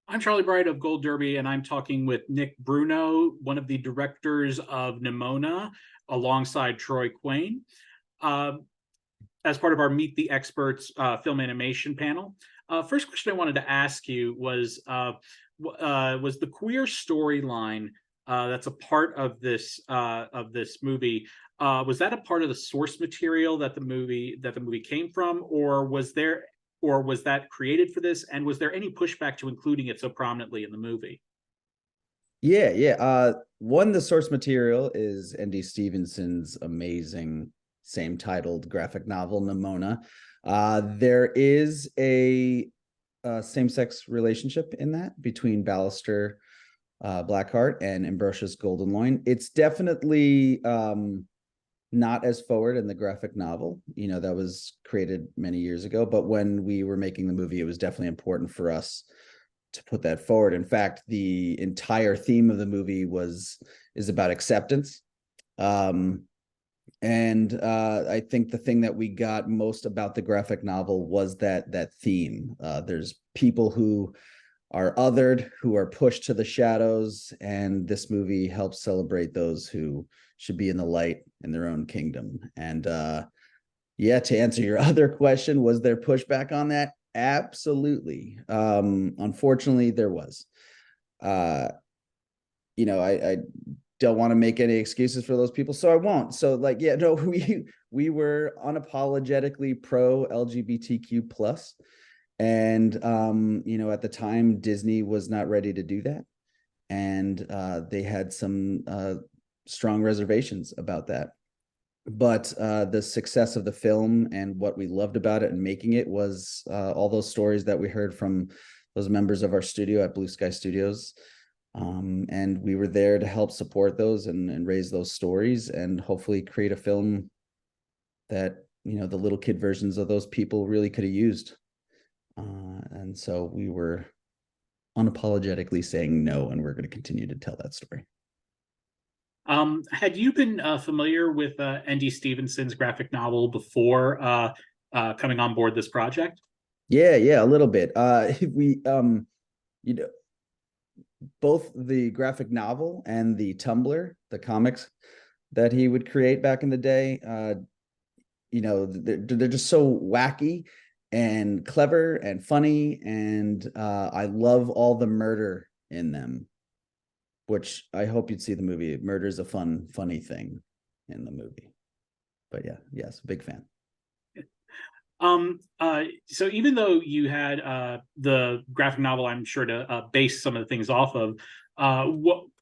I'm Charlie Bright of Gold Derby, and I'm talking with Nick Bruno, one of the directors of Nimona, alongside Troy Quayne, uh, as part of our Meet the Experts film animation panel. First question I wanted to ask you was the queer storyline that's a part of this movie. Was that a part of the source material that the movie came from, or was that created for this? And was there any pushback to including it so prominently in the movie? Yeah. One, the source material is N.D. Stevenson's amazing same titled graphic novel, Nimona. There is a same-sex relationship in that between Ballister Blackheart and Ambrosius Goldenloin. It's definitely not as forward in the graphic novel, that was created many years ago. But when we were making the movie, it was definitely important for us to put that forward. In fact, the entire theme of the movie is about acceptance. And I think the thing that we got most about the graphic novel was that theme. There's people who are othered, who are pushed to the shadows, and this movie helps celebrate those who should be in the light in their own kingdom. And yeah, to answer your other question, was there pushback on that? Absolutely. Unfortunately, there was. I don't want to make any excuses for those people, so I won't. So, yeah, no, we were unapologetically pro LGBTQ plus, and at the time Disney was not ready to do that, and they had some strong reservations about that. But the success of the film and what we loved about it and making it was all those stories that we heard from those members of our studio at Blue Sky Studios. And we were there to help support those and raise those stories and hopefully create a film that, the little kid versions of those people really could have used. And so we were unapologetically saying no, and we're going to continue to tell that story. Had you been familiar with N.D. Stevenson's graphic novel before coming on board this project? Yeah, a little bit. We both the graphic novel and the Tumblr, the comics that he would create back in the day, they're just so wacky and clever and funny, and I love all the murder in them, which I hope you'd see the movie. Murder is a funny thing in the movie. But yeah, yes, big fan. So even though you had the graphic novel, I'm sure to base some of the things off of,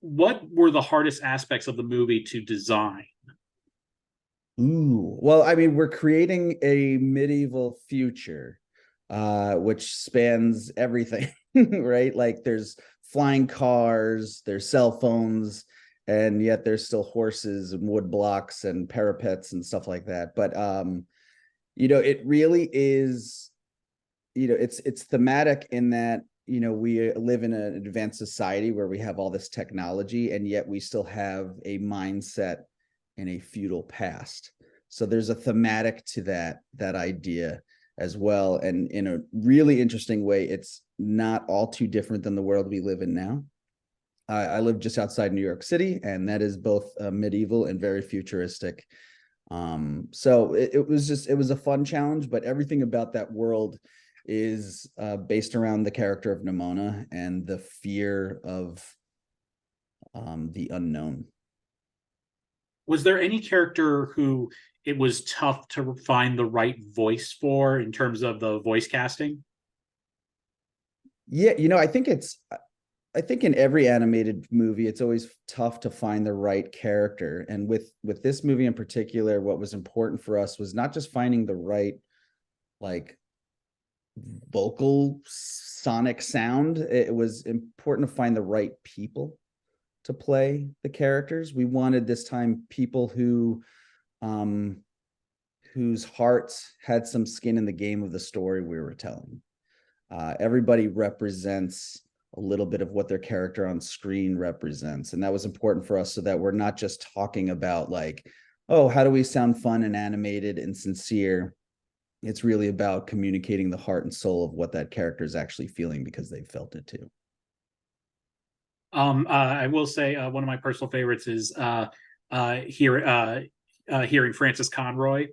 what were the hardest aspects of the movie to design? Ooh, well, I mean, we're creating a medieval future, which spans everything, right? Like there's flying cars, there's cell phones, and yet there's still horses and wood blocks and parapets and stuff like that. But it really is, it's thematic in that, we live in an advanced society where we have all this technology, and yet we still have a mindset in a feudal past. So there's a thematic to that idea as well. And in a really interesting way, it's not all too different than the world we live in now. I live just outside New York City, and that is both medieval and very futuristic. So it was a fun challenge, but everything about that world is based around the character of Nimona and the fear of the unknown. Was there any character who it was tough to find the right voice for in terms of the voice casting? Yeah, I think in every animated movie, it's always tough to find the right character. And with this movie in particular, what was important for us was not just finding the right, like, vocal sonic sound. It was important to find the right people to play the characters. We wanted this time people whose hearts had some skin in the game of the story we were telling. Everybody represents a little bit of what their character on screen represents. And that was important for us so that we're not just talking about like, oh, how do we sound fun and animated and sincere? It's really about communicating the heart and soul of what that character is actually feeling because they felt it too. I will say one of my personal favorites is hearing Frances Conroy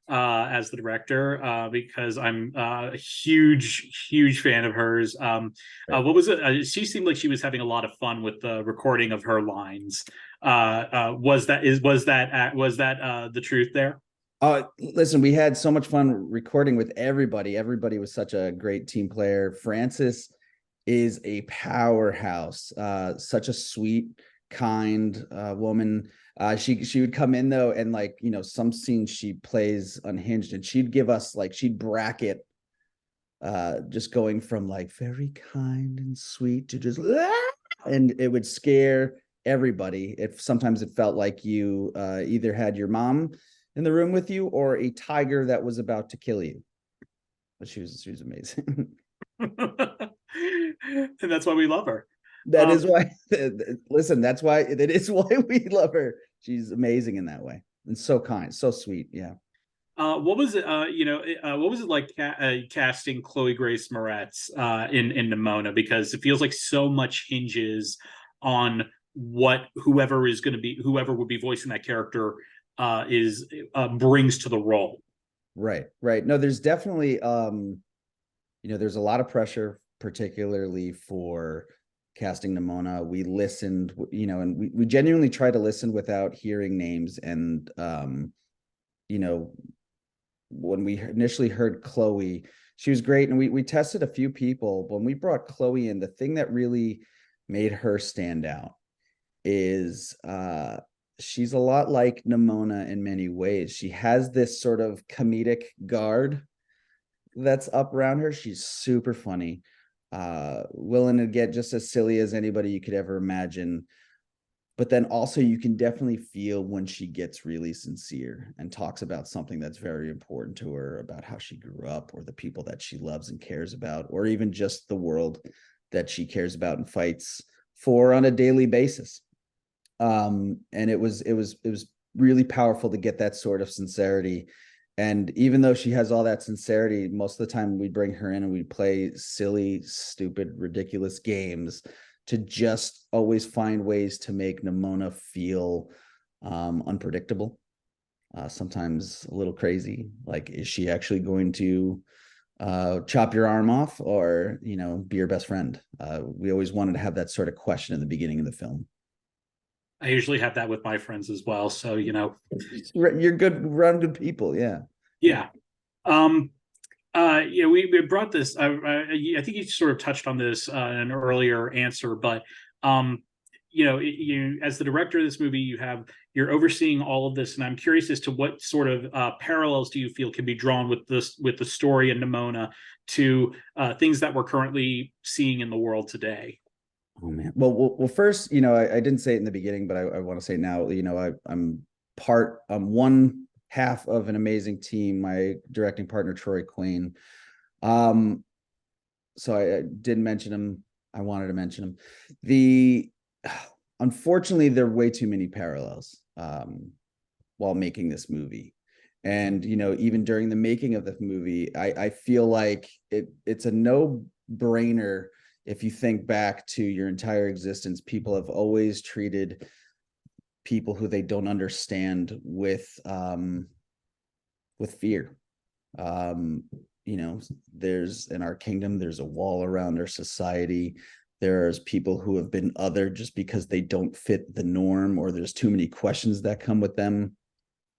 as the director, because I'm a huge fan of hers. Right. What was it? She seemed like she was having a lot of fun with the recording of her lines. Was that the truth there? Listen, we had so much fun recording with everybody. Everybody was such a great team player. Francis is a powerhouse, such a sweet, kind woman. She would come in though, and like, you know, some scenes she plays unhinged, and she'd give us like, she'd bracket just going from like very kind and sweet to just and it would scare everybody. If sometimes it felt like you either had your mom in the room with you or a tiger that was about to kill you. But she was amazing. And that's why we love her. That Um, is why listen, that's why it is why we love her. She's amazing in that way and so kind, so sweet. Yeah. what was it? What was it like casting Chloe Grace Moretz in Nimona? Because it feels like so much hinges on what whoever would be voicing that character is brings to the role. Right, right. No, there's definitely you know, there's a lot of pressure, particularly for casting Nimona. We listened, you know, and we genuinely try to listen without hearing names. And you know, when we initially heard Chloe, she was great. And we tested a few people. When we brought Chloe in, the thing that really made her stand out is she's a lot like Nimona in many ways. She has this sort of comedic guard that's up around her. She's super funny, willing to get just as silly as anybody you could ever imagine. But then also you can definitely feel when she gets really sincere and talks about something that's very important to her, about how she grew up or the people that she loves and cares about, or even just the world that she cares about and fights for on a daily basis. And it was really powerful to get that sort of sincerity. And even though she has all that sincerity, most of the time we bring her in and we play silly, stupid, ridiculous games to just always find ways to make Nimona feel unpredictable, sometimes a little crazy. Like, is she actually going to chop your arm off, or, you know, be your best friend? We always wanted to have that sort of question in the beginning of the film. I usually have that with my friends as well. So You're good around good people. Yeah. Yeah. yeah. Um, we brought this. I think you sort of touched on this in an earlier answer, but you as the director of this movie, you're overseeing all of this, and I'm curious as to what sort of parallels do you feel can be drawn with the story in Nimona to things that we're currently seeing in the world today. Oh man. Well, first, you know, I didn't say it in the beginning, but I want to say it now. You know, I'm one half of an amazing team. My directing partner, Troy Queen. Um, so I didn't mention him. I wanted to mention him. The Unfortunately, there are way too many parallels while making this movie. And, you know, even during the making of the movie, I feel like it's a no-brainer. If you think back to your entire existence, people have always treated people who they don't understand with fear. Um, you know, there's in our kingdom, there's a wall around our society. There's people who have been other just because they don't fit the norm, or there's too many questions that come with them.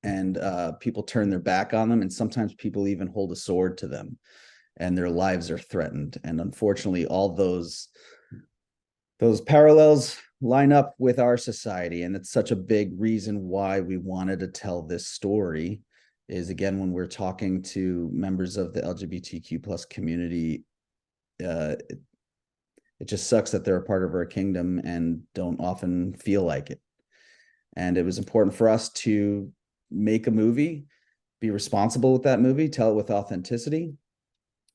And people turn their back on them. And sometimes people even hold a sword to them and their lives are threatened. And unfortunately, all those parallels line up with our society. And it's such a big reason why we wanted to tell this story. Is, again, when we're talking to members of the LGBTQ plus community, it just sucks that they're a part of our kingdom and don't often feel like it. And it was important for us to make a movie, be responsible with that movie, tell it with authenticity,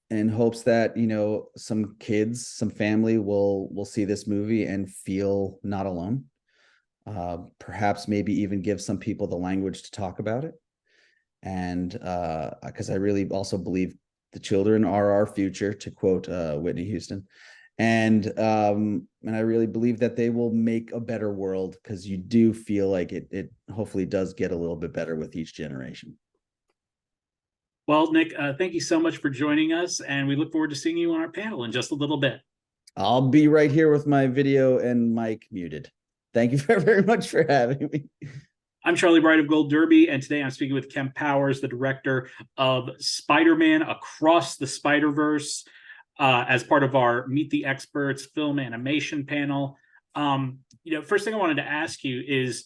in hopes that, you know, some kids, some family will see this movie and feel not alone. Perhaps maybe even give some people the language to talk about it. And because I really also believe the children are our future, to quote Whitney Houston. And I really believe that they will make a better world, because you do feel like it hopefully does get a little bit better with each generation. Well, Nick, thank you so much for joining us, and we look forward to seeing you on our panel in just a little bit. I'll be right here with my video and mic muted. Thank you very, very much for having me. I'm Charlie Bright of Gold Derby, and today I'm speaking with Kemp Powers, the director of Spider-Man Across the Spider-Verse, as part of our Meet the Experts film animation panel. First thing I wanted to ask you is,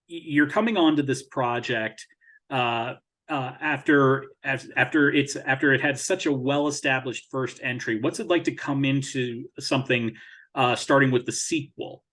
you're coming onto this project after it had such a well-established first entry. What's it like to come into something starting with the sequel?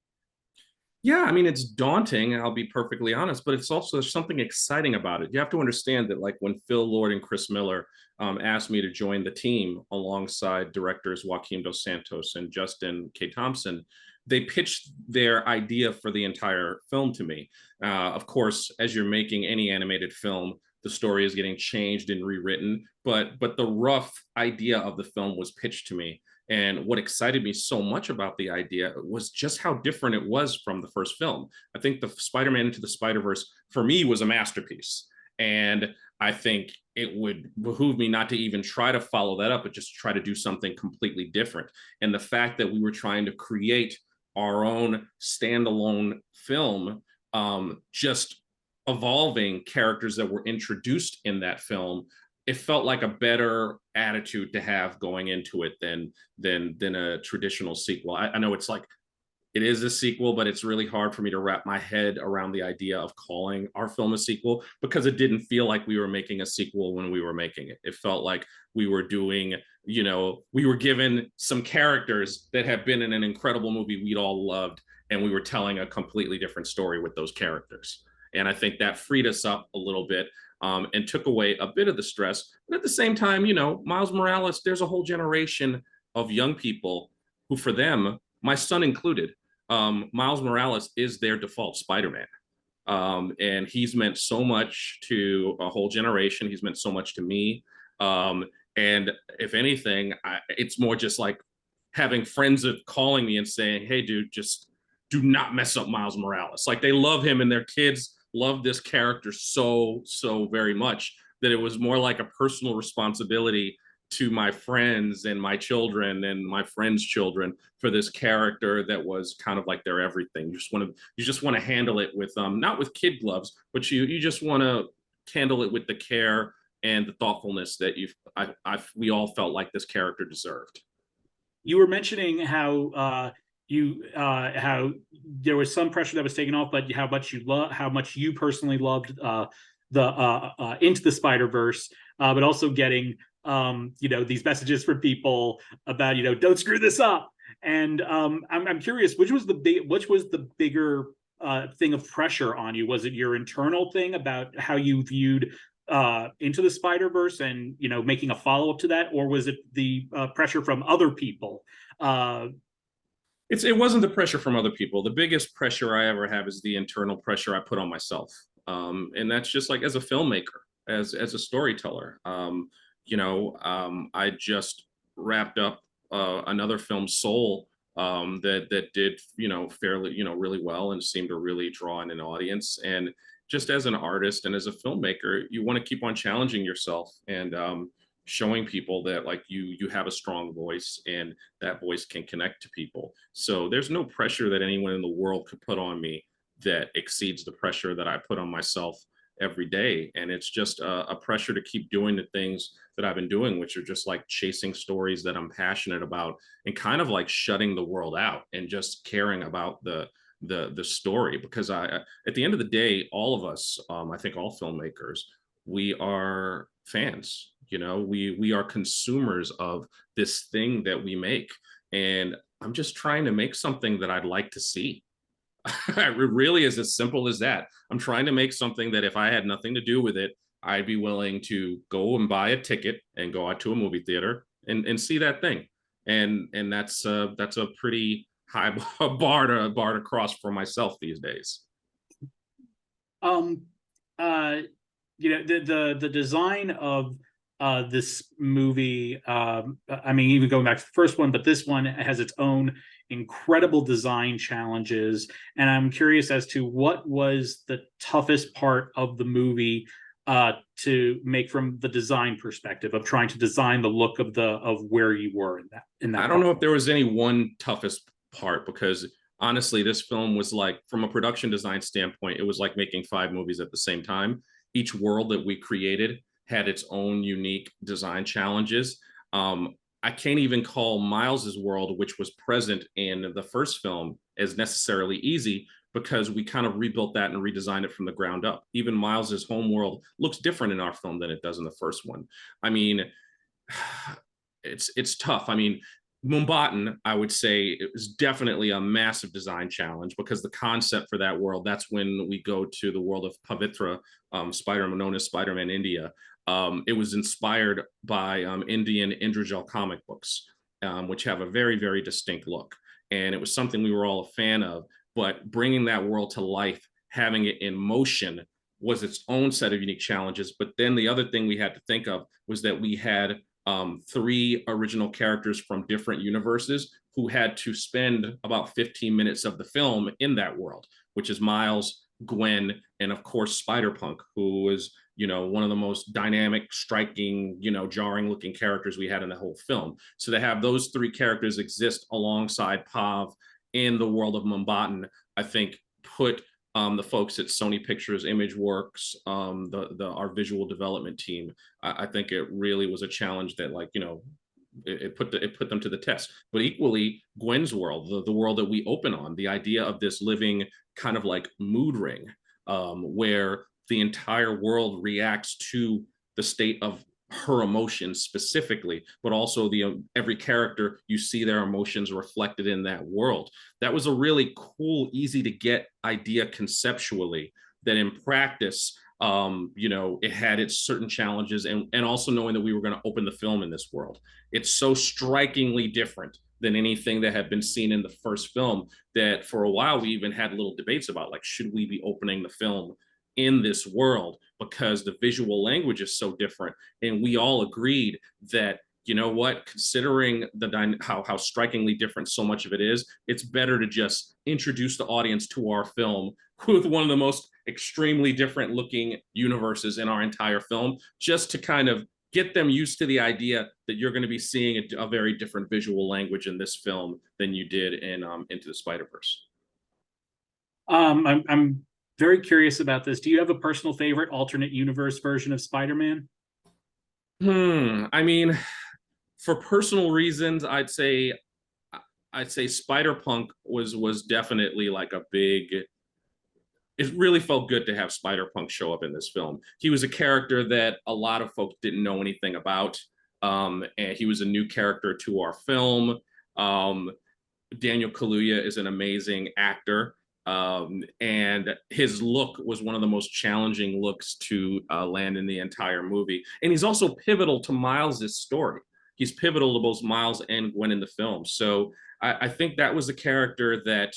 Yeah, I mean, it's daunting, I'll be perfectly honest, but it's also something exciting about it. You have to understand that, like, when Phil Lord and Chris Miller asked me to join the team alongside directors Joaquim Dos Santos and Justin K. Thompson, they pitched their idea for the entire film to me. Of course, as you're making any animated film, the story is getting changed and rewritten, but the rough idea of the film was pitched to me. And what excited me so much about the idea was just how different it was from the first film. I think the Spider-Man Into the Spider-Verse, for me, was a masterpiece. And I think it would behoove me not to even try to follow that up, but just try to do something completely different. And the fact that we were trying to create our own standalone film, just evolving characters that were introduced in that film, it felt like a better attitude to have going into it than a traditional sequel. I know it's like, it is a sequel, but it's really hard for me to wrap my head around the idea of calling our film a sequel, because it didn't feel like we were making a sequel when we were making it. It felt like we were doing, we were given some characters that have been in an incredible movie we'd all loved, and we were telling a completely different story with those characters. And I think that freed us up a little bit, and took away a bit of the stress. But at the same time, Miles Morales, there's a whole generation of young people who, for them, my son included, Miles Morales is their default Spider-Man. And he's meant so much to a whole generation. He's meant so much to me. And if anything, it's more just like having friends calling me and saying, hey, dude, just do not mess up Miles Morales. Like, they love him, and their kids love this character so very much that it was more like a personal responsibility to my friends and my children and my friends' children for this character that was kind of like their everything. You just want to handle it with not with kid gloves, but you just want to handle it with the care and the thoughtfulness that we all felt like this character deserved. You were mentioning how how there was some pressure that was taken off, but how much you personally loved the Into the Spider-Verse, but also getting these messages from people about don't screw this up. And I'm curious, which was the bigger thing of pressure on you? Was it your internal thing about how you viewed Into the Spider-Verse and making a follow-up to that, or was it the pressure from other people? It wasn't the pressure from other people. The biggest pressure I ever have is the internal pressure I put on myself. And that's just like, as a filmmaker, as a storyteller. I just wrapped up another film, Soul, that did, fairly, really well, and seemed to really draw in an audience. And just as an artist and as a filmmaker, you want to keep on challenging yourself and showing people that, like, you have a strong voice, and that voice can connect to people. So there's no pressure that anyone in the world could put on me that exceeds the pressure that I put on myself every day. And it's just a pressure to keep doing the things that I've been doing, which are just like chasing stories that I'm passionate about, and kind of like shutting the world out and just caring about the story. Because at the end of the day, all of us, I think all filmmakers, we are fans. We are consumers of this thing that we make, and I'm just trying to make something that I'd like to see. It really is as simple as that. I'm trying to make something that, if I had nothing to do with it, I'd be willing to go and buy a ticket and go out to a movie theater and see that thing. And that's a pretty high bar to cross for myself these days. The design of this movie, I mean, even going back to the first one, but this one has its own incredible design challenges. And I'm curious as to what was the toughest part of the movie to make from the design perspective of trying to design the look of where you were in that I don't know part. if there was any one toughest part, because honestly, this film was like, from a production design standpoint, it was like making 5 movies at the same time. Each world that we created had its own unique design challenges. I can't even call Miles's world, which was present in the first film, as necessarily easy, because we kind of rebuilt that and redesigned it from the ground up. Even Miles's home world looks different in our film than it does in the first one. I mean, it's tough. I mean, Mumbattan, I would say, it was definitely a massive design challenge, because the concept for that world, that's when we go to the world of Pavitra, Spider-Man, known as Spider-Man India. It was inspired by Indian Indrajal comic books, which have a very, very distinct look. And it was something we were all a fan of, but bringing that world to life, having it in motion, was its own set of unique challenges. But then the other thing we had to think of was that we had 3 original characters from different universes who had to spend about 15 minutes of the film in that world, which is Miles, Gwen, and of course Spider-Punk, who was, one of the most dynamic, striking, jarring looking characters we had in the whole film. So to have those 3 characters exist alongside Pav in the world of Mumbattan, I think put the folks at Sony Pictures Imageworks, our visual development team, I think it really was a challenge that, like, it put them to the test. But equally, Gwen's world, the world that we open on, the idea of this living kind of like mood ring, where the entire world reacts to the state of her emotions specifically, but also every character, you see their emotions reflected in that world. That was a really cool, easy to get idea conceptually, that in practice, it had its certain challenges, and also knowing that we were going to open the film in this world. It's so strikingly different than anything that had been seen in the first film, that for a while we even had little debates about, like, should we be opening the film in this world, because the visual language is so different. And we all agreed that, considering how strikingly different so much of it is, it's better to just introduce the audience to our film with one of the most extremely different looking universes in our entire film, just to kind of get them used to the idea that you're going to be seeing a very different visual language in this film than you did in Into the Spider-Verse. I'm very curious about this. Do you have a personal favorite alternate universe version of Spider-Man? I mean, for personal reasons, I'd say Spider-Punk was definitely like a big. It really felt good to have Spider-Punk show up in this film. He was a character that a lot of folks didn't know anything about, and he was a new character to our film. Daniel Kaluuya is an amazing actor. And his look was one of the most challenging looks to land in the entire movie. And he's also pivotal to Miles's story. He's pivotal to both Miles and Gwen in the film. So I think that was a character that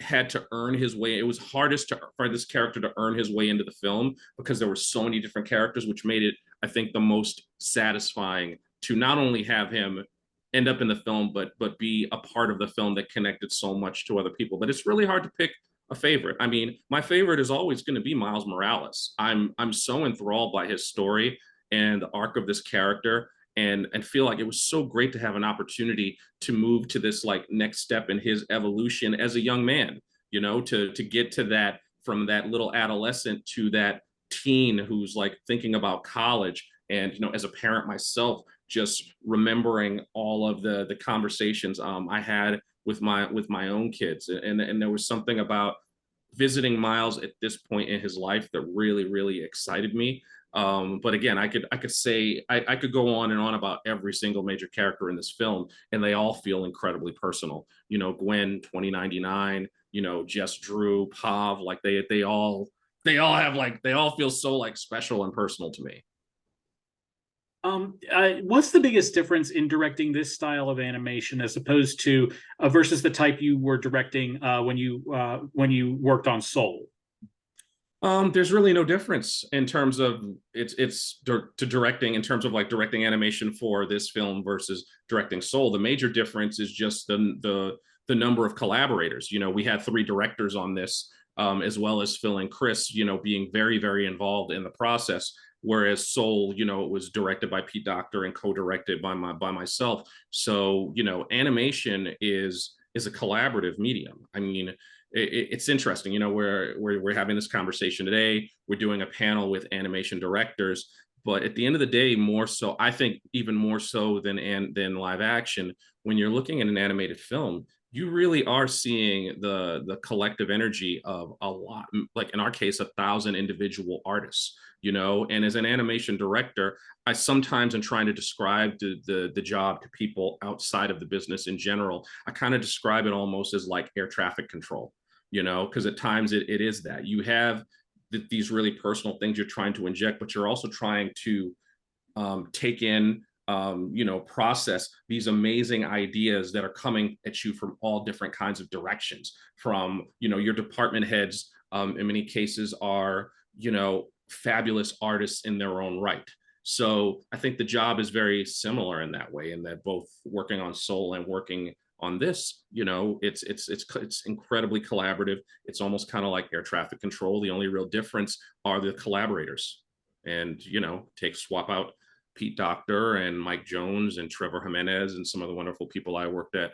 had to earn his way. It was hardest for this character to earn his way into the film, because there were so many different characters, which made it, I think, the most satisfying to not only have him end up in the film, but be a part of the film that connected so much to other people. But it's really hard to pick a favorite. I mean, my favorite is always going to be Miles Morales. I'm so enthralled by his story and the arc of this character, and feel like it was so great to have an opportunity to move to this like next step in his evolution as a young man, to get to that, from that little adolescent to that teen who's like thinking about college. And as a parent myself, just remembering all of the conversations I had with my own kids, and there was something about visiting Miles at this point in his life that really, really excited me. But again, I could say I could go on and on about every single major character in this film, and they all feel incredibly personal. Gwen 2099, Jess Drew, Pav, like they all have, like, they all feel so like special and personal to me. What's the biggest difference in directing this style of animation as opposed to versus the type you were directing when you worked on Soul? There's really no difference in terms of to directing, in terms of like directing animation for this film versus directing Soul. The major difference is just the number of collaborators. You know, we had 3 directors on this, as well as Phil and Chris, you know, being very, very involved in the process. Whereas Soul, you know, it was directed by Pete Docter and co-directed by myself. So, you know, animation is a collaborative medium. I mean, it's interesting, you know, we're having this conversation today. We're doing a panel with animation directors, but at the end of the day, more so, I think even more so than live action, when you're looking at an animated film, you really are seeing the collective energy of a lot, like in our case, 1,000 individual artists, you know. And as an animation director, I sometimes am trying to describe the job to people outside of the business in general. I kind of describe it almost as like air traffic control, you know, because at times it is that you have these really personal things you're trying to inject, but you're also trying to take in, you know, process these amazing ideas that are coming at you from all different kinds of directions. From, you know, your department heads, in many cases, are, you know, fabulous artists in their own right. So I think the job is very similar in that way, in that both working on Soul and working on this, you know, it's incredibly collaborative. It's almost kind of like air traffic control. The only real difference are the collaborators. And, you know, swap out Pete Docter and Mike Jones and Trevor Jimenez and some of the wonderful people I worked at,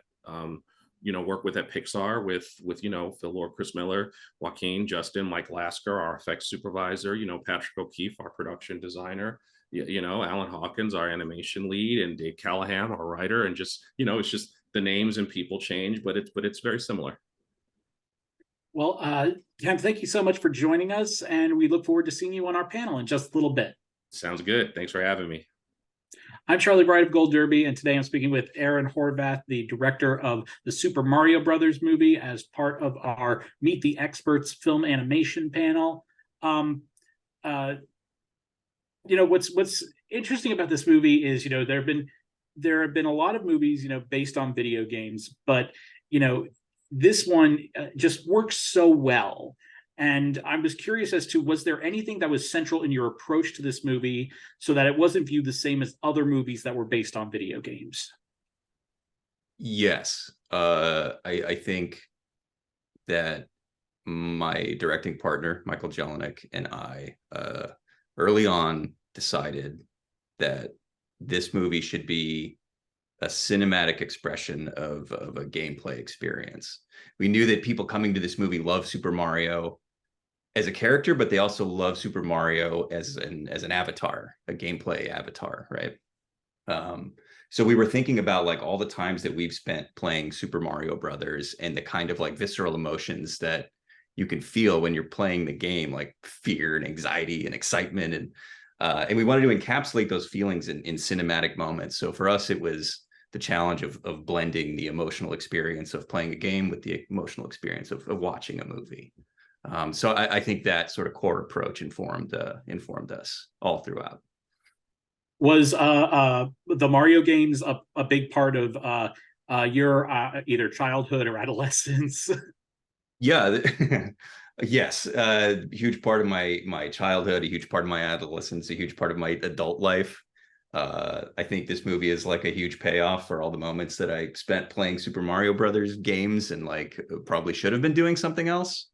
you know, work with at Pixar, with you know, Phil Lord, Chris Miller, Joaquin, Justin, Mike Lasker, our effects supervisor, you know, Patrick O'Keefe, our production designer, you know, Alan Hawkins, our animation lead, and Dave Callahan, our writer. And just, you know, it's just the names and people change, but it's very similar. Well, Kemp, thank you so much for joining us, and we look forward to seeing you on our panel in just a little bit. Sounds good. Thanks for having me. I'm Charlie Bright of Gold Derby, and today I'm speaking with Aaron Horvath, the director of the Super Mario Brothers movie, as part of our Meet the Experts film animation panel. You know, what's interesting about this movie is, you know, there have been a lot of movies, you know, based on video games, but, you know, this one just works so well. And I was curious as to, was there anything that was central in your approach to this movie so that it wasn't viewed the same as other movies that were based on video games? Yes. I think that my directing partner, Michael Jelinek, and I early on decided that this movie should be a cinematic expression of a gameplay experience. We knew that people coming to this movie love Super Mario as a character, but they also love Super Mario as an avatar, a gameplay avatar, right? So we were thinking about like all the times that we've spent playing Super Mario Brothers and the kind of like visceral emotions that you can feel when you're playing the game, like fear and anxiety and excitement, and we wanted to encapsulate those feelings in cinematic moments. So for us, it was the challenge of blending the emotional experience of playing a game with the emotional experience of watching a movie. So I think that sort of core approach informed us all throughout. Was the Mario games a big part of your either childhood or adolescence? Yeah. Yes, huge part of my childhood, a huge part of my adolescence, a huge part of my adult life. I think this movie is like a huge payoff for all the moments that I spent playing Super Mario Brothers games and like probably should have been doing something else.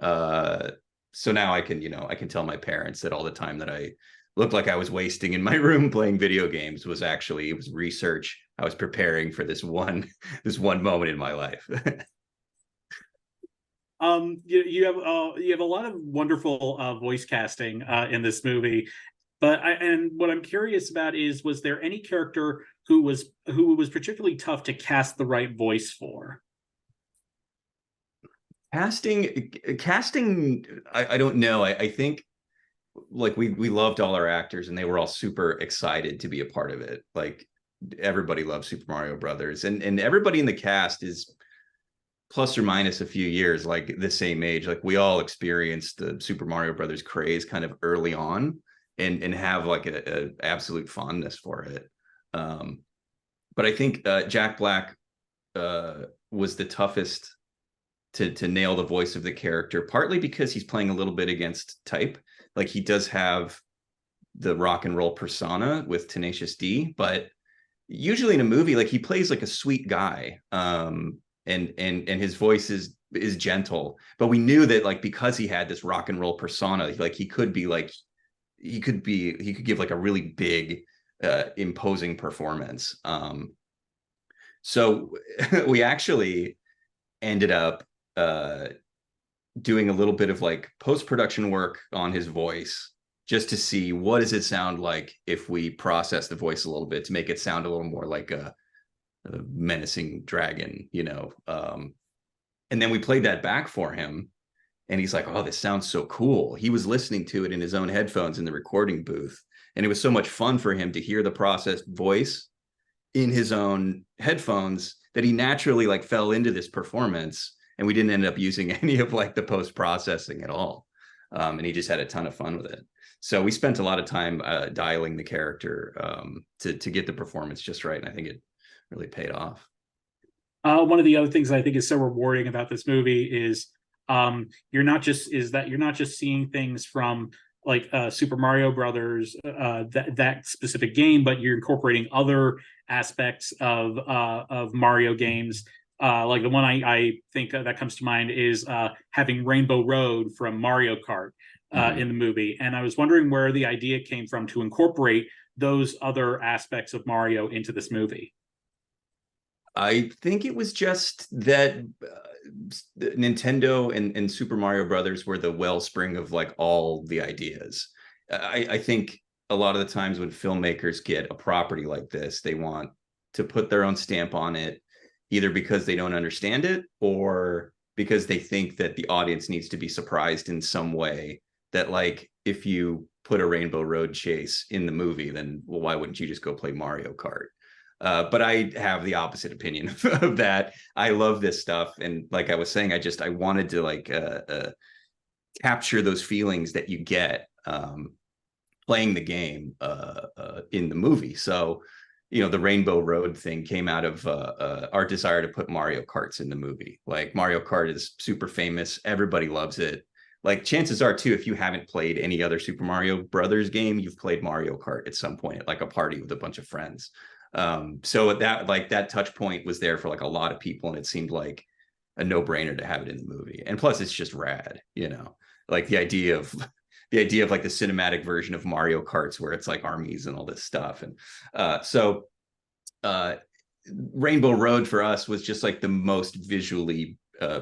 So now I can tell my parents that all the time that I looked like I was wasting in my room playing video games was actually, it was research. I was preparing for this one moment in my life. You have a lot of wonderful voice casting in this movie, but what I'm curious about is, was there any character who was particularly tough to cast the right voice for? Casting, I don't know. I think like we loved all our actors and they were all super excited to be a part of it. Like everybody loves Super Mario Brothers, and everybody in the cast is plus or minus a few years, like the same age. Like we all experienced the Super Mario Brothers craze kind of early on and have like a absolute fondness for it. But I think Jack Black was the toughest to nail the voice of the character, partly because he's playing a little bit against type. Like he does have the rock and roll persona with Tenacious D, but usually in a movie, like he plays like a sweet guy, and his voice is gentle. But we knew that like because he had this rock and roll persona, like he could give like a really big, imposing performance. So we actually ended up doing a little bit of like post-production work on his voice, just to see what does it sound like if we process the voice a little bit to make it sound a little more like a menacing dragon, you know. And then we played that back for him, and he's like, oh, this sounds so cool. He was listening to it in his own headphones in the recording booth, and it was so much fun for him to hear the processed voice in his own headphones that he naturally like fell into this performance, and we didn't end up using any of like the post-processing at all. And he just had a ton of fun with it. So we spent a lot of time dialing the character to get the performance just right, and I think it really paid off. One of the other things I think is so rewarding about this movie is you're not just seeing things from like Super Mario Brothers, that specific game, but you're incorporating other aspects of Mario games. Like the one I think that comes to mind is having Rainbow Road from Mario Kart in the movie. And I was wondering where the idea came from to incorporate those other aspects of Mario into this movie. I think it was just that Nintendo and Super Mario Brothers were the wellspring of like all the ideas. I think a lot of the times when filmmakers get a property like this, they want to put their own stamp on it, either because they don't understand it or because they think that the audience needs to be surprised in some way. That like, if you put a Rainbow Road chase in the movie, then well, why wouldn't you just go play Mario Kart? But I have the opposite opinion of that. I love this stuff. And like I was saying, I wanted to like capture those feelings that you get playing the game in the movie. So, you know, the Rainbow Road thing came out of our desire to put Mario Karts in the movie. Like Mario Kart is super famous. Everybody loves it. Like chances are too, if you haven't played any other Super Mario Brothers game, you've played Mario Kart at some point at like a party with a bunch of friends. So that like that touch point was there for like a lot of people, and it seemed like a no-brainer to have it in the movie. And plus it's just rad, you know, like the idea of like the cinematic version of Mario Karts where it's like armies and all this stuff. And so Rainbow Road for us was just like the most visually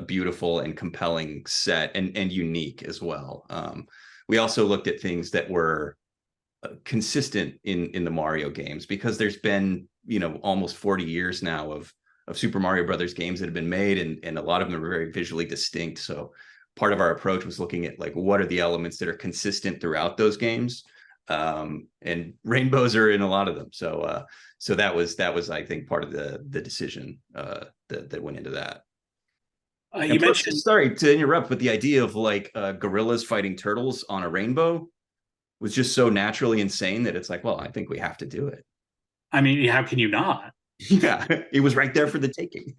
beautiful and compelling set, and unique as well. We also looked at things that were consistent in the Mario games, because there's been, you know, almost 40 years now of Super Mario Brothers games that have been made, and a lot of them are very visually distinct. So part of our approach was looking at like, what are the elements that are consistent throughout those games, and rainbows are in a lot of them. So that was I think part of the decision that went into that. You mentioned, sorry to interrupt, but the idea of like gorillas fighting turtles on a rainbow was just so naturally insane that it's like, well, I think we have to do it. I mean, how can you not? Yeah, it was right there for the taking.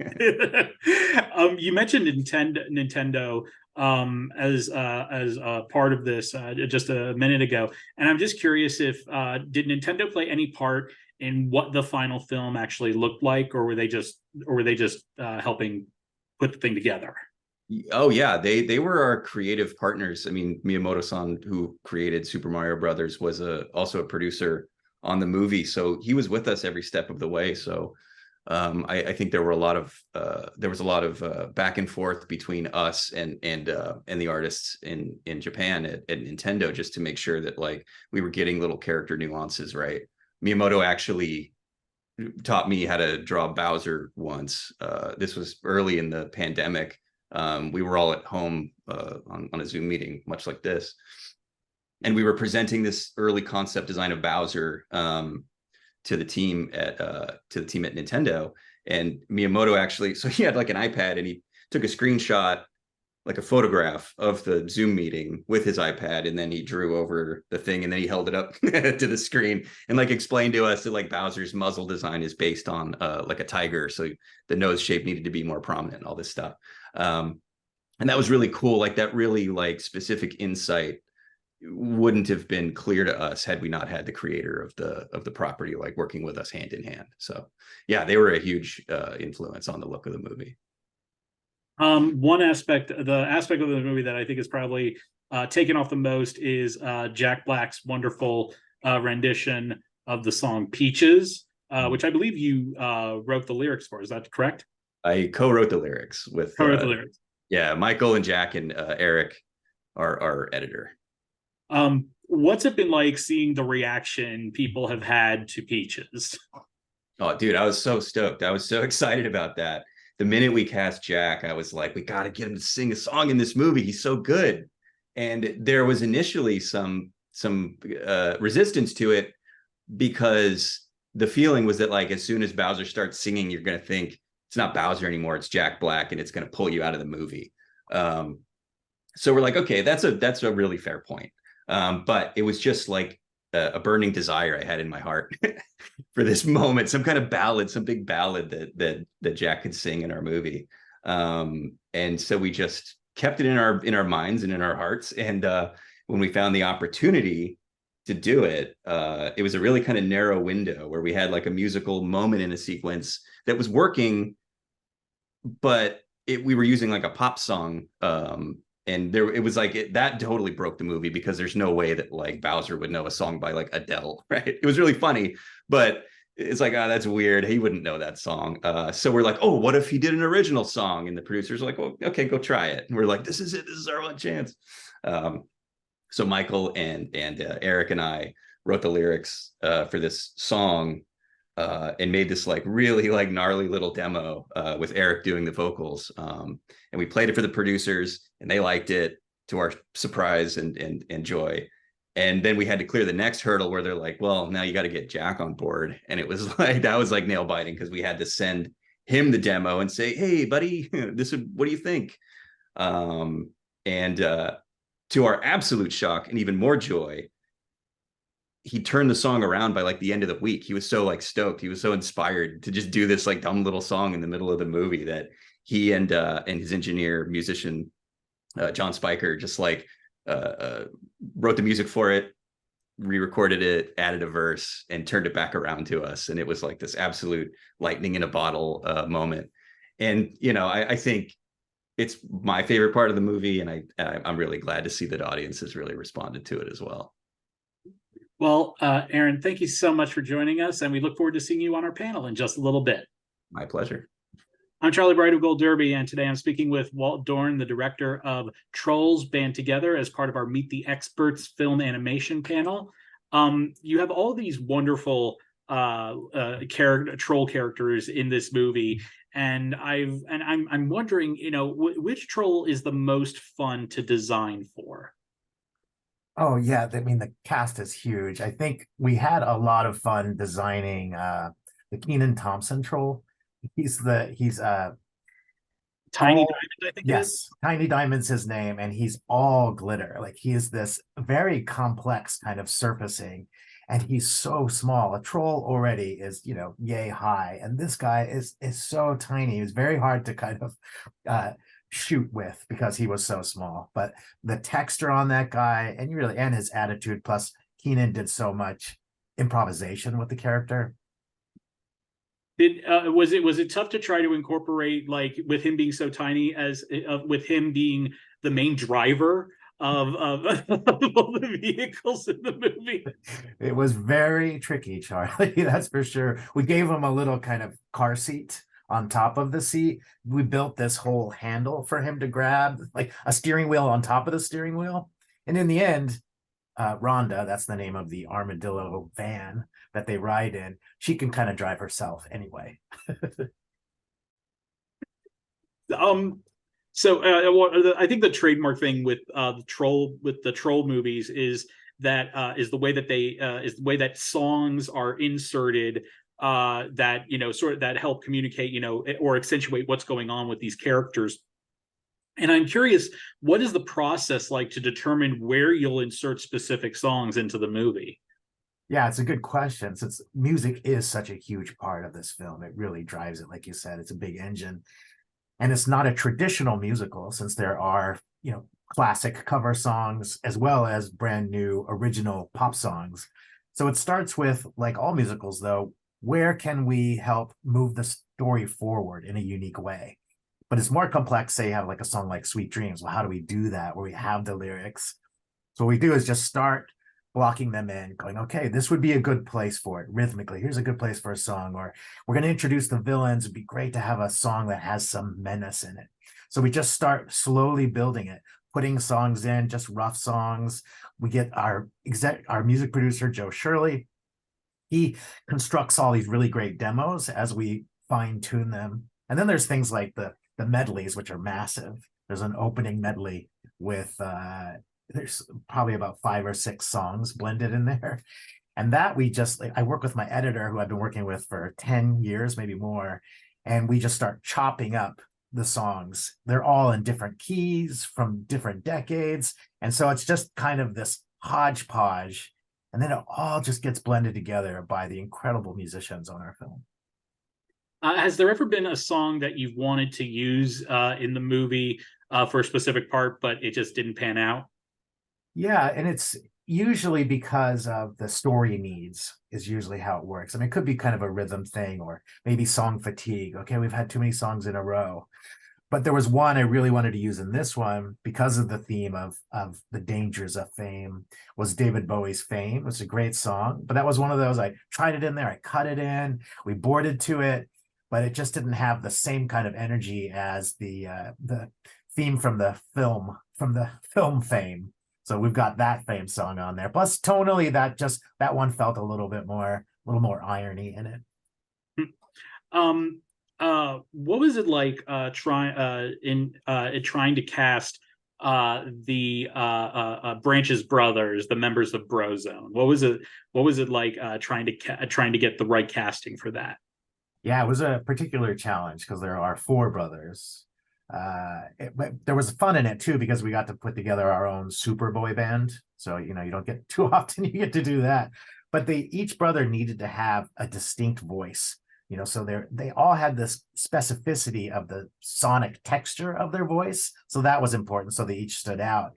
You mentioned Nintendo as a part of this just a minute ago, and I'm just curious if did Nintendo play any part in what the final film actually looked like, or were they just helping put the thing together? Oh yeah, they were our creative partners. I mean, Miyamoto-san, who created Super Mario Brothers, was also a producer on the movie, so he was with us every step of the way. So I think there was a lot of back and forth between us and the artists in Japan at Nintendo, just to make sure that like we were getting little character nuances right. Miyamoto actually taught me how to draw Bowser once. This was early in the pandemic. We were all at home on a Zoom meeting, much like this, and we were presenting this early concept design of Bowser to the team at Nintendo. And Miyamoto actually, so he had like an iPad, and he took a screenshot, like a photograph of the Zoom meeting with his iPad, and then he drew over the thing, and then he held it up to the screen and like explained to us that like Bowser's muzzle design is based on like a tiger, so the nose shape needed to be more prominent and all this stuff. And that was really cool. Like that really like specific insight wouldn't have been clear to us had we not had the creator of the property like working with us hand in hand. So yeah, they were a huge influence on the look of the movie. One aspect, the aspect of the movie that I think is probably taken off the most is Jack Black's wonderful rendition of the song Peaches, which I believe you wrote the lyrics for. Is that correct? I co-wrote the lyrics with Co-wrote the lyrics. Yeah, Michael and Jack and Eric, our editor. What's it been like seeing the reaction people have had to Peaches? Oh, dude, I was so stoked. I was so excited about that. The minute we cast Jack, I was like, we got to get him to sing a song in this movie. He's so good. And there was initially some resistance to it because the feeling was that like as soon as Bowser starts singing, you're going to think it's not Bowser anymore, it's Jack Black, and it's going to pull you out of the movie. So we're like, okay, that's a really fair point. But it was just like a burning desire I had in my heart for this moment, some kind of ballad, some big ballad that Jack could sing in our movie. And so we just kept it in our minds and in our hearts. And when we found the opportunity to do it, it was a really kind of narrow window where we had like a musical moment in a sequence that was working, but we were using like a pop song. And it was like that totally broke the movie because there's no way that like Bowser would know a song by like Adele, right? It was really funny, but it's like, oh, that's weird. He wouldn't know that song. So we're like, oh, what if he did an original song? And the producers are like, well, okay, go try it. And we're like, this is it. This is our one chance. So Michael and Eric and I wrote the lyrics for this song and made this like really like gnarly little demo with Eric doing the vocals. And we played it for the producers and they liked it, to our surprise and joy. And then we had to clear the next hurdle where they're like, well, now you got to get Jack on board. And it was like, that was like nail biting because we had to send him the demo and say, hey, buddy, what do you think? And to our absolute shock and even more joy, he turned the song around by like the end of the week. He was so like stoked. He was so inspired to just do this like dumb little song in the middle of the movie that he and his engineer, musician, John Spiker, just like wrote the music for it, re-recorded it, added a verse, and turned it back around to us. And it was like this absolute lightning in a bottle moment. And, you know, I think it's my favorite part of the movie. And I'm really glad to see that audiences really responded to it as well. Well, Aaron, thank you so much for joining us. And we look forward to seeing you on our panel in just a little bit. My pleasure. I'm Charlie Bright of Gold Derby, and today I'm speaking with Walt Dohrn, the director of Trolls Band Together, as part of our Meet the Experts film animation panel. You have all these wonderful troll characters in this movie, and I'm wondering, you know, which troll is the most fun to design for? Oh yeah, I mean the cast is huge. I think we had a lot of fun designing the Kenan Thompson troll. He's Tiny Diamond, I think. Yes, Tiny Diamond's his name, and he's all glitter. Like he is this very complex kind of surfacing, and he's so small. A troll already is, you know, yay high, and this guy is so tiny. He was very hard to kind of shoot with because he was so small. But the texture on that guy, and his attitude, plus Kenan did so much improvisation with the character. Was it tough to try to incorporate, like, with him being so tiny, as with him being the main driver of all the vehicles in the movie? It was very tricky, Charlie. That's for sure. We gave him a little kind of car seat on top of the seat. We built this whole handle for him to grab, like a steering wheel on top of the steering wheel. And in the end, Rhonda, that's the name of the armadillo van that they ride in, she can kind of drive herself anyway. So I think the trademark thing with the troll movies is that is the way that songs are inserted that, you know, sort of that help communicate, you know, or accentuate what's going on with these characters. And I'm curious, what is the process like to determine where you'll insert specific songs into the movie? Yeah, it's a good question. Since music is such a huge part of this film, it really drives it. Like you said, it's a big engine. And it's not a traditional musical, since there are, classic cover songs as well as brand new original pop songs. So it starts with, like all musicals though, where can we help move the story forward in a unique way? But it's more complex. Say you have like a song like Sweet Dreams. Well, how do we do that where we have the lyrics? So what we do is just start blocking them in, going, okay, this would be a good place for it rhythmically. Here's a good place for a song. Or we're going to introduce the villains. It'd be great to have a song that has some menace in it. So we just start slowly building it, putting songs in, just rough songs. We get our music producer, Joe Shirley. He constructs all these really great demos as we fine tune them. And then there's things like the medleys, which are massive. There's an opening medley with there's probably about 5 or 6 songs blended in there. And that I work with my editor, who I've been working with for 10 years, maybe more. And we just start chopping up the songs. They're all in different keys from different decades. And so it's just kind of this hodgepodge. And then it all just gets blended together by the incredible musicians on our film. Has there ever been a song that you've wanted to use in the movie for a specific part, but it just didn't pan out? Yeah, and it's usually because of the story needs is usually how it works. I mean, it could be kind of a rhythm thing, or maybe song fatigue. Okay, we've had too many songs in a row. But there was one I really wanted to use in this one because of the theme of the dangers of fame, was David Bowie's Fame. It's a great song, but that was one of those, I tried it in there, I cut it in, we boarded to it, but it just didn't have the same kind of energy as the theme from the film Fame. So we've got that Fame song on there. Plus tonally, that one felt a little more irony in it. What was it like trying to cast the Branch's brothers, the members of Brozone? What was it like trying to get the right casting for that? Yeah, it was a particular challenge because there are 4 brothers. But there was fun in it too, because we got to put together our own Superboy band. So, you don't get too often you get to do that. But each brother needed to have a distinct voice. So they all had this specificity of the sonic texture of their voice. So that was important. So they each stood out.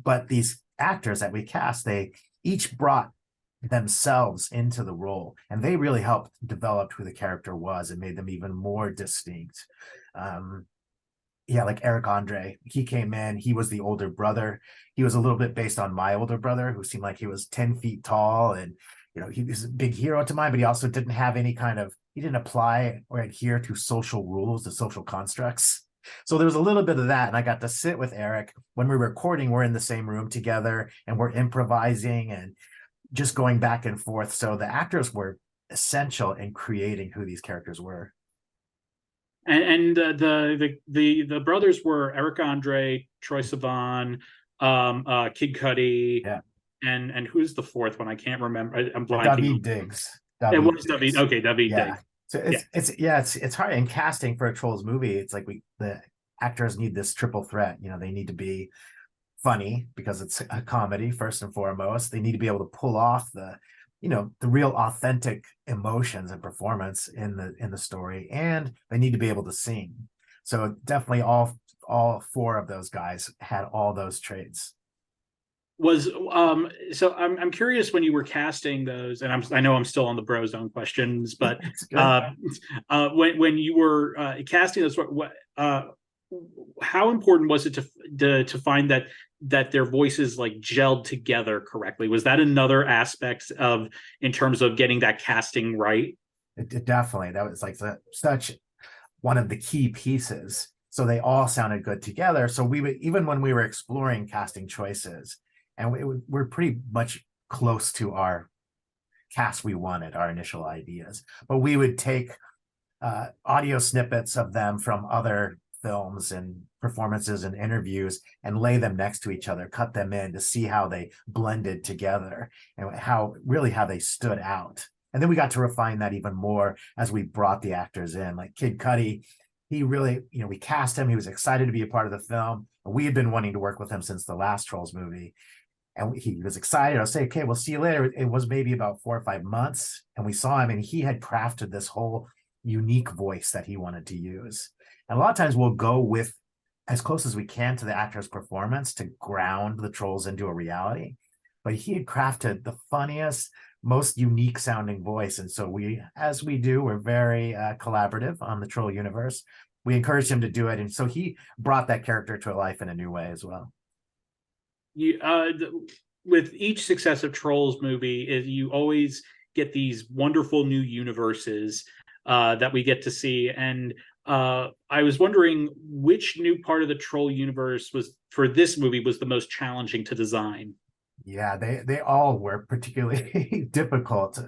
But these actors that we cast, they each brought themselves into the role, and they really helped develop who the character was and made them even more distinct. Like Eric Andre, he came in, he was the older brother. He was a little bit based on my older brother, who seemed like he was 10 feet tall, and he was a big hero to mine, but he also didn't have he didn't apply or adhere to social rules, the social constructs. So there was a little bit of that. And I got to sit with Eric when we were recording. We're in the same room together and we're improvising and just going back and forth. So the actors were essential in creating who these characters were. And the brothers were Eric Andre, Troye Sivan, Kid Cudi, yeah. And who's the fourth one? I can't remember. I'm blanking. David Diggs. It was David. Okay, David Diggs. So it's hard in casting for a Trolls movie. It's like the actors need this triple threat. They need to be funny because it's a comedy first and foremost. They need to be able to pull off the real authentic emotions and performance in the story, and they need to be able to sing. So definitely all 4 of those guys had all those traits. So I'm curious, when you were casting those, and I know I'm still on the Brozone questions, but when you were casting those, how important was it to find that their voices like gelled together correctly? Was that another aspect in terms of getting that casting right? It definitely, that was like such one of the key pieces. So they all sounded good together. So we would, even when we were exploring casting choices, and we're pretty much close to our cast we wanted, our initial ideas, but we would take audio snippets of them from other films and performances and interviews and lay them next to each other, cut them in to see how they blended together and how they stood out. And then we got to refine that even more as we brought the actors in. Like Kid Cudi, he really, we cast him. He was excited to be a part of the film. We had been wanting to work with him since the last Trolls movie. And he was excited. I'll say, okay, we'll see you later. It was maybe about 4 or 5 months. And we saw him, and he had crafted this whole unique voice that he wanted to use. And a lot of times we'll go with as close as we can to the actor's performance to ground the trolls into a reality. But he had crafted the funniest, most unique sounding voice. And so we, as we do, we're very collaborative on the troll universe. We encouraged him to do it. And so he brought that character to life in a new way as well. You, with each successive Trolls movie, you always get these wonderful new universes that we get to see. And I was wondering which new part of the Troll universe was, for this movie, was the most challenging to design. Yeah, they all were particularly difficult.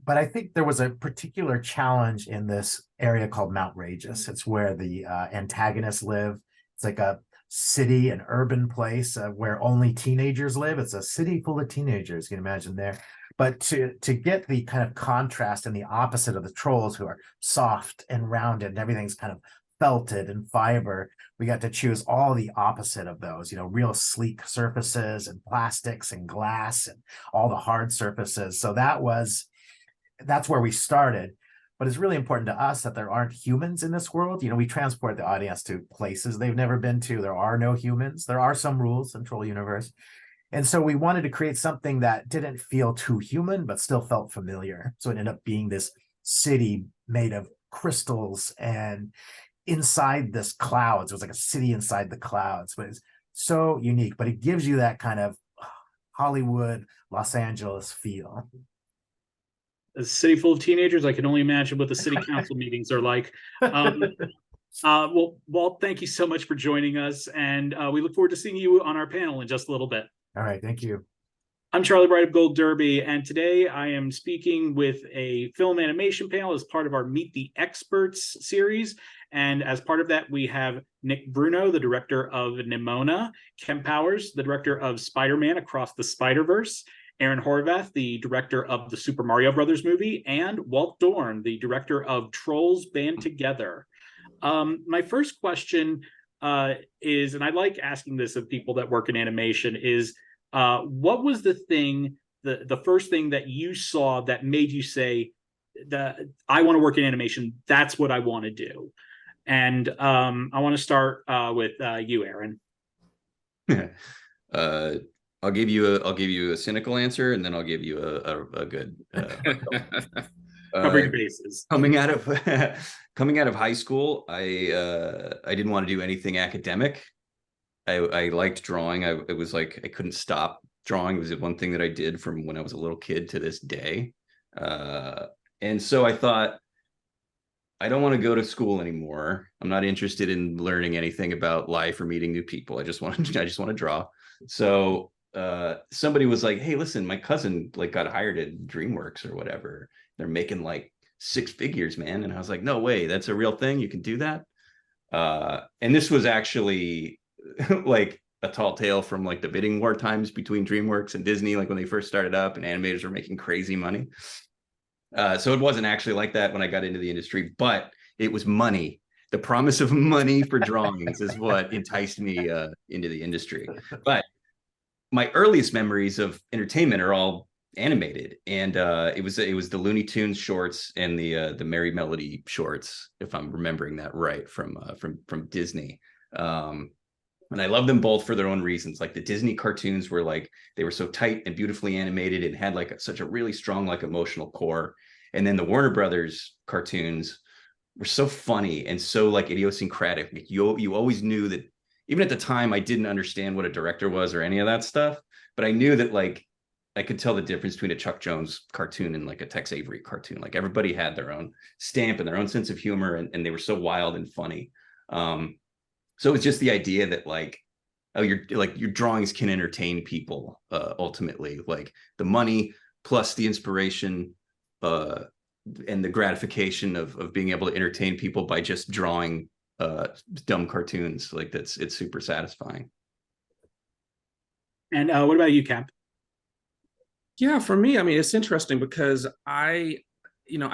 But I think there was a particular challenge in this area called Mount Rageous. It's where the antagonists live. It's like a city, an urban place where only teenagers live. It's a city full of teenagers, you can imagine there. But to get the kind of contrast and the opposite of the trolls, who are soft and rounded and everything's kind of felted and fiber, we got to choose all the opposite of those, you know, real sleek surfaces and plastics and glass and all the hard surfaces. So that's where we started. But it's really important to us that there aren't humans in this world. You know, we transport the audience to places they've never been to. There are no humans. There are some rules in Troll Universe. And so we wanted to create something that didn't feel too human, but still felt familiar. So it ended up being this city made of crystals, and inside this clouds, it was like a city inside the clouds. But it's so unique, but it gives you that kind of Hollywood, Los Angeles feel. A city full of teenagers, I can only imagine what the city council meetings are like. Well, Walt, thank you so much for joining us, and we look forward to seeing you on our panel in just a little bit. All right, thank you. I'm Charlie Bright of Gold Derby, and today I am speaking with a film animation panel as part of our Meet the Experts series. And as part of that, we have Nick Bruno, the director of Nimona, Kemp Powers, the director of Spider-Man Across the Spider-Verse, Aaron Horvath, the director of the Super Mario Brothers movie, and Walt Dohrn, the director of Trolls Band Together. My first question is, and I like asking this of people that work in animation, is what was the thing, the first thing that you saw that made you say that I want to work in animation, that's what I want to do? And I want to start with you, Aaron. I'll give you a cynical answer, and then I'll give you a good cover your bases. Coming out of high school, I didn't want to do anything academic. I liked drawing. It was like I couldn't stop drawing. It was the one thing that I did from when I was a little kid to this day. And so I thought, I don't want to go to school anymore. I'm not interested in learning anything about life or meeting new people. I just want to draw. So somebody was like, hey, listen, my cousin got hired at DreamWorks or whatever. They're making like 6 figures, man. And I was like, no way, that's a real thing. You can do that. And this was actually like a tall tale from like the bidding war times between DreamWorks and Disney, like when they first started up and animators were making crazy money. So it wasn't actually like that when I got into the industry, but it was money. The promise of money for drawings is what enticed me into the industry. But my earliest memories of entertainment are all animated, and it was the Looney Tunes shorts and the Merry Melody shorts, if I'm remembering that right, from Disney. And I love them both for their own reasons. Like the Disney cartoons were like, they were so tight and beautifully animated and had like such a really strong like emotional core. And then the Warner Brothers cartoons were so funny and so like idiosyncratic. Like you always knew that, even at the time, I didn't understand what a director was or any of that stuff, but I knew that like I could tell the difference between a Chuck Jones cartoon and like a Tex Avery cartoon. Like everybody had their own stamp and their own sense of humor, and they were so wild and funny. So it was just the idea that like, oh, your drawings can entertain people ultimately. Like the money plus the inspiration and the gratification of being able to entertain people by just drawing dumb cartoons, like it's super satisfying. And what about you, Cap? Yeah, for me, I mean, it's interesting because I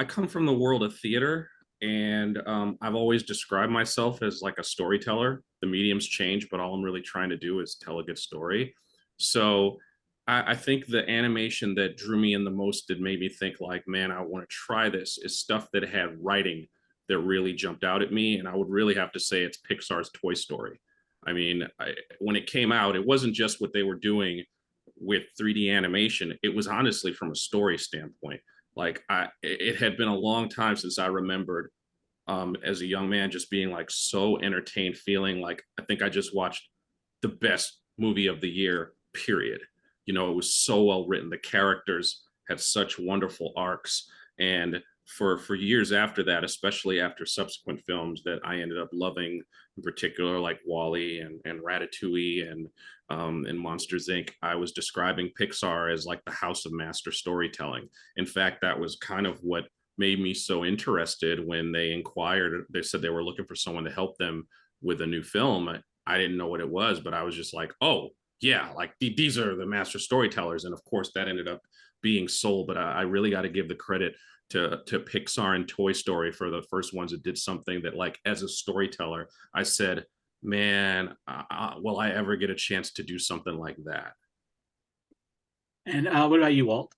come from the world of theater, and I've always described myself as like a storyteller. The mediums change, but all I'm really trying to do is tell a good story. So I think the animation that drew me in the most, that made me think like, man, I want to try this, is stuff that had writing that really jumped out at me. And I would really have to say it's Pixar's Toy Story. I mean, when it came out, it wasn't just what they were doing with 3D animation. It was honestly from a story standpoint. Like it had been a long time since I remembered as a young man just being like so entertained, feeling like I think I just watched the best movie of the year, period. You know, it was so well written. The characters had such wonderful arcs. And for years after that, especially after subsequent films that I ended up loving, in particular, like Wall-E and Ratatouille and Monsters Inc., I was describing Pixar as like the house of master storytelling. In fact, that was kind of what made me so interested when they inquired. They said they were looking for someone to help them with a new film. I didn't know what it was, but I was just like, oh, yeah, like these are the master storytellers. And of course, that ended up being Soul. But I really got to give the credit to Pixar and Toy Story for the first ones that did something that, like, as a storyteller, I said, man, will I ever get a chance to do something like that? And what about you, Walt?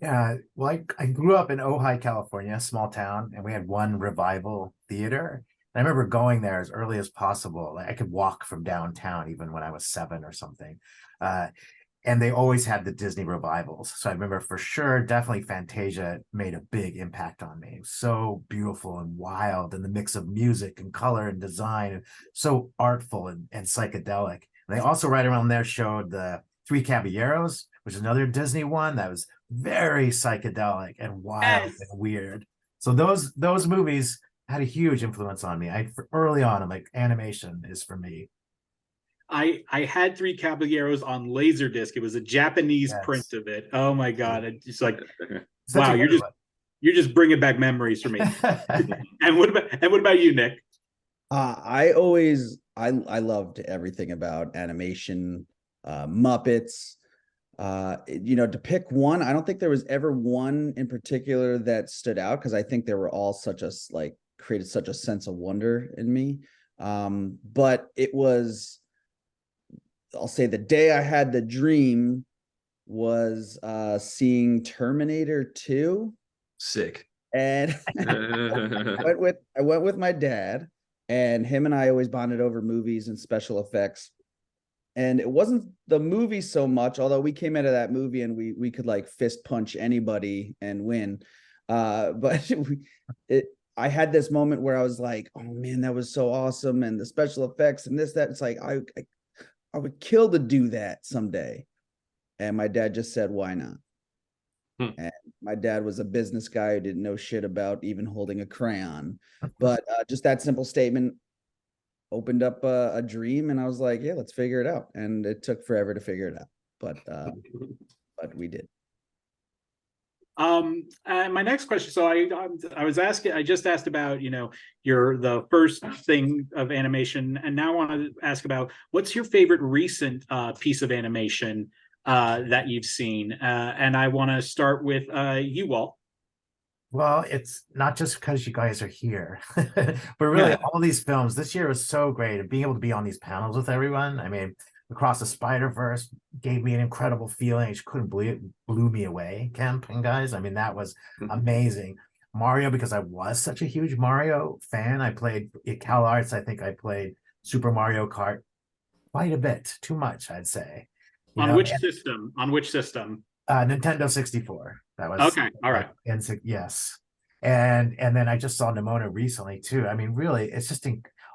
Yeah, well, I grew up in Ojai, California, a small town, and we had one revival theater. And I remember going there as early as possible. Like I could walk from downtown even when I was 7 or something. And they always had the Disney revivals. So I remember for sure, definitely Fantasia made a big impact on me. So beautiful and wild, and the mix of music and color and design, so artful and psychedelic. And they also right around there showed the Three Caballeros, which is another Disney one that was very psychedelic and wild and weird. So those movies had a huge influence on me. Early on, I'm like, animation is for me. I had Three Caballeros on Laserdisc. It was a Japanese print of it. Oh my god! It's like, wow, you're just bringing back memories for me. And what about you, Nick? I loved everything about animation, Muppets. To pick one, I don't think there was ever one in particular that stood out, because I think they were all created such a sense of wonder in me. But it was, I'll say, the day I had the dream was seeing Terminator 2. Sick. And I went with my dad, and him and I always bonded over movies and special effects. And it wasn't the movie so much, although we came out of that movie and we could like fist punch anybody and win. But I had this moment where I was like, oh man, that was so awesome. And the special effects and this, that, it's like, I would kill to do that someday. And my dad just said, why not? And my dad was a business guy who didn't know shit about even holding a crayon. But just that simple statement opened up a dream, and I was like, yeah, let's figure it out. And it took forever to figure it out, but we did. My next question. So I just asked about, the first thing of animation, and now I want to ask about what's your favorite recent piece of animation that you've seen, and I want to start with you, Walt. Well, it's not just because you guys are here, but really all these films this year was so great, and being able to be on these panels with everyone. I mean, Across the Spider-Verse gave me an incredible feeling. I just couldn't believe it. Blew me away, Kemp and guys. I mean, that was amazing. Mario, because I was such a huge Mario fan. I played at Cal Arts. I think I played Super Mario Kart quite a bit, too much, I'd say. On which system? Nintendo 64. That was okay. All right. Yes. And then I just saw Nimona recently too. I mean, really, it's just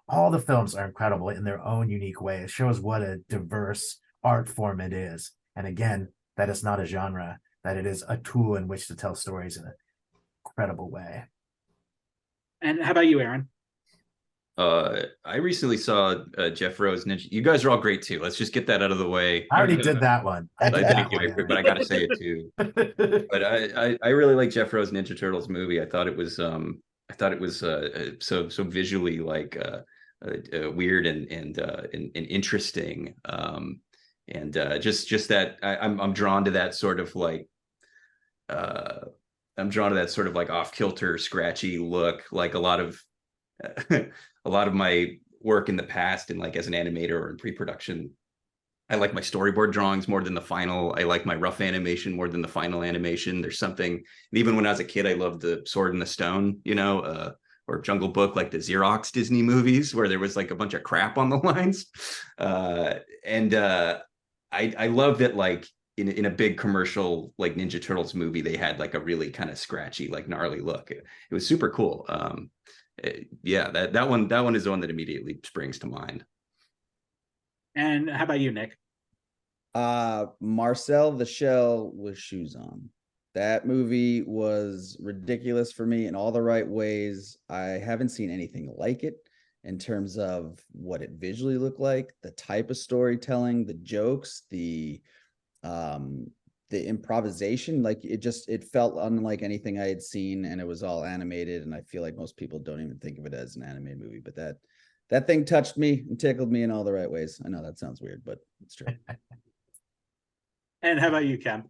all the films are incredible in their own unique way. It shows what a diverse art form it is. And again, that is not a genre, that it is a tool in which to tell stories in an incredible way. And how about you, Aaron? I recently saw Jeff Rowe's Ninja. You guys are all great too. Let's just get that out of the way. I already did that one. But I gotta say it too. But I really like Jeff Rowe's Ninja Turtles movie. I thought it was so visually like weird and interesting. And just that I'm drawn to that sort of like off kilter, scratchy look, like a lot of my work in the past and like as an animator or in pre-production I like my storyboard drawings more than the final. I like my rough animation more than the final animation. There's something, and even when I was a kid, I loved the Sword in the Stone, or Jungle Book, like the Xerox Disney movies where there was like a bunch of crap on the lines. I love that, like in a big commercial like Ninja Turtles movie, they had like a really kind of scratchy, like gnarly look. It was super cool. Yeah, that one is the one that immediately springs to mind. And how about you, Nick? Marcel the Shell with Shoes On. That movie was ridiculous for me in all the right ways. I haven't seen anything like it in terms of what it visually looked like, the type of storytelling, the jokes, the improvisation. Like it felt unlike anything I had seen, and it was all animated. And I feel like most people don't even think of it as an animated movie, but that thing touched me and tickled me in all the right ways. I know that sounds weird, but it's true. And how about you, Kemp?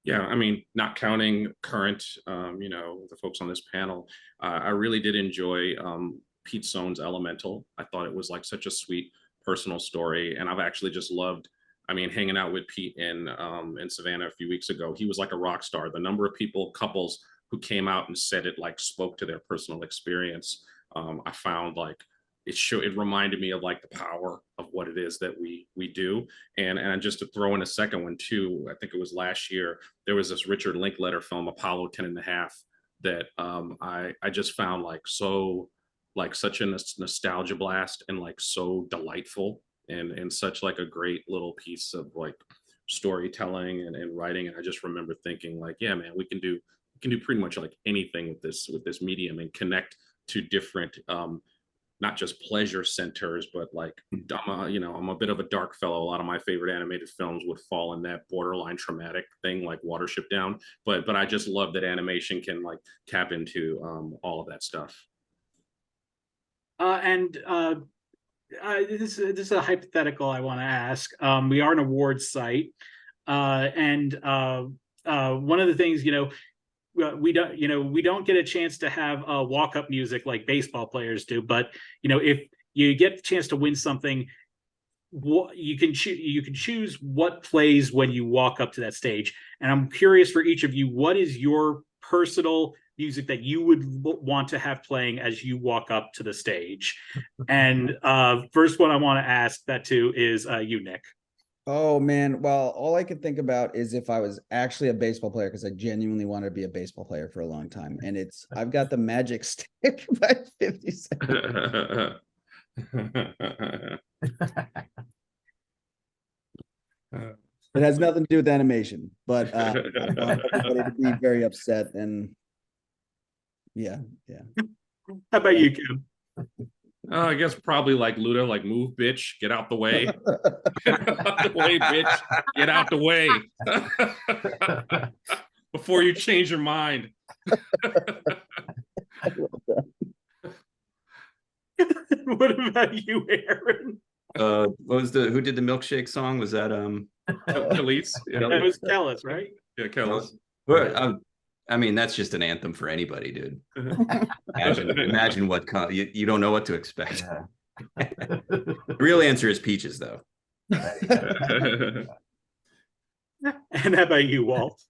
Yeah, I mean, not counting current, the folks on this panel, I really did enjoy Pete Sohn's Elemental. I thought it was like such a sweet personal story, and I've actually just loved. I mean, hanging out with Pete in Savannah a few weeks ago, he was like a rock star. The number of couples who came out and said it like spoke to their personal experience. I found like it reminded me of like the power of what it is that we do. And just to throw in a second one too, I think it was last year, there was this Richard Linklater film, Apollo 10.5, that I just found like such a nostalgia blast, and like so delightful, and such like a great little piece of like storytelling and writing. And I just remember thinking like, yeah, man, we can do pretty much like anything with this medium, and connect to different not just pleasure centers, but like I'm a bit of a dark fellow. A lot of my favorite animated films would fall in that borderline traumatic thing, like Watership Down. But I just love that animation can like tap into all of that stuff. This is a hypothetical I want to ask. We are an awards site, and one of the things, we don't get a chance to have walk-up music like baseball players do, but if you get the chance to win something, you can choose what plays when you walk up to that stage. And I'm curious for each of you, what is your personal music that you would want to have playing as you walk up to the stage? And first one I want to ask that to is you, Nick. Oh man, well, all I could think about is if I was actually a baseball player, because I genuinely wanted to be a baseball player for a long time. And I've got the Magic Stick by 50 Cent. It has nothing to do with animation, but I want everybody to be very upset. And yeah. How about you, Kim? I guess probably like Luda, like move, bitch, get out the way. Get out the way, bitch. Get out the way. Before you change your mind. What about you, Aaron? Who did the Milkshake song? Was that Kelly's? Yeah. That was Kellis, right? Yeah, Kellis. I mean, that's just an anthem for anybody, dude. Imagine what you don't know what to expect. Yeah. The real answer is Peaches, though. And how about you, Walt?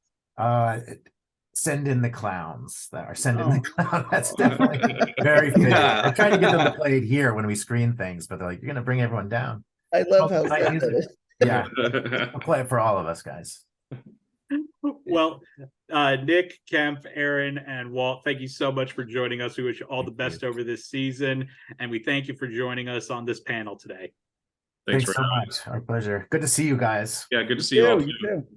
Send in the clowns. Send in the clown. That's definitely very fitting. Yeah. I'm trying to get them to play it here when we screen things, but they're like, you're going to bring everyone down. I love how yeah, I'll play it for all of us, guys. Well, Nick, Kemp, Aaron, and Walt, thank you so much for joining us. We wish you all the best over this season, and we thank you for joining us on this panel today. Thanks so much. Our pleasure. Good to see you guys. Yeah, good to see you all. You too.